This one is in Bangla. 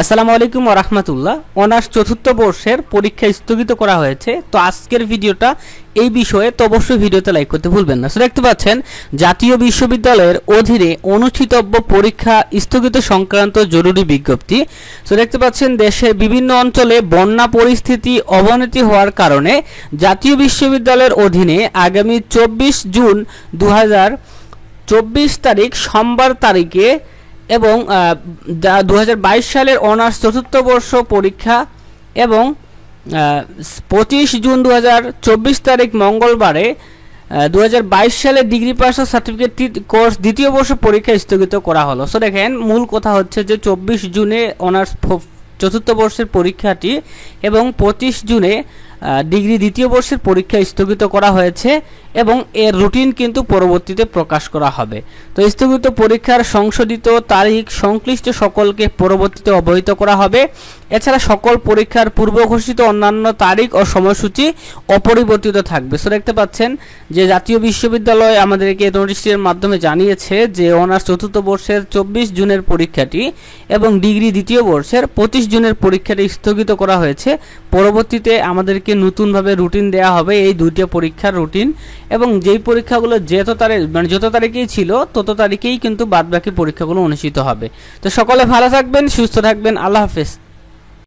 আসসালামু আলাইকুম ওয়া রাহমাতুল্লাহ। অনার্স চতুর্থ বর্ষের পরীক্ষা স্থগিত করা হয়েছে। তো আজকের ভিডিওটা এই বিষয়ে, তো অবশ্যই ভিডিওতে লাইক করতে ভুলবেন না। দেখতে পাচ্ছেন জাতীয় বিশ্ববিদ্যালয়ের অধীনে অনুষ্ঠিতব্য পরীক্ষা স্থগিত সংক্রান্ত জরুরি বিজ্ঞপ্তি। দেখতে পাচ্ছেন দেশের বিভিন্ন অঞ্চলে বন্যা পরিস্থিতি অবনতি হওয়ার কারণে জাতীয় বিশ্ববিদ্যালয়ের অধীনে আগামী 24 জুন 2024 তারিখ সোমবার তারিখে এবং 2022 সালের অনার্স চতুর্থ বর্ষ পরীক্ষা এবং 25 জুন 2024 তারিখ মঙ্গলবারে 2022 সালে ডিগ্রি পাস ও সার্টিফিকেট কোর্স দ্বিতীয় বর্ষ পরীক্ষা স্থগিত করা হলো। দেখেন মূল কথা হচ্ছে যে 24 জুনে অনার্স চতুর্থ বর্ষের পরীক্ষাটি এবং 25 জুনে ডিগ্রি দ্বিতীয় বর্ষের পরীক্ষা স্থগিত করা হয়েছে এবং এর রুটিন কিন্তু পরবর্তীতে প্রকাশ করা হবে। তো স্থগিত পরীক্ষার সংশোধিত তারিখ সংশ্লিষ্ট সকলকে পরবর্তীতে অবহিত করা হবে। এছাড়া সকল পরীক্ষার পূর্ব ঘোষিত অন্যান্য তারিখ ও সময়সূচি অপরিবর্তিত থাকবে। দেখতে পাচ্ছেন যে জাতীয় বিশ্ববিদ্যালয় আমাদেরকে নোটিশের মাধ্যমে জানিয়েছে যে অনার্স চতুর্থ বর্ষের 24 জুনের পরীক্ষাটি এবং ডিগ্রি দ্বিতীয় বর্ষের 25 জুনের পরীক্ষাটি স্থগিত করা হয়েছে। পরবর্তীতে আমাদেরকে নতুনভাবে রুটিন দেওয়া হবে এই দুইটা পরীক্ষার রুটিন, এবং যেই পরীক্ষাগুলো যত তারিখেই ছিল তত তারিখেই কিন্তু বাদবাকি পরীক্ষাগুলো অনুষ্ঠিত হবে। তো সকলে ভালো থাকবেন, সুস্থ থাকবেন, আল্লাহ হাফেজ।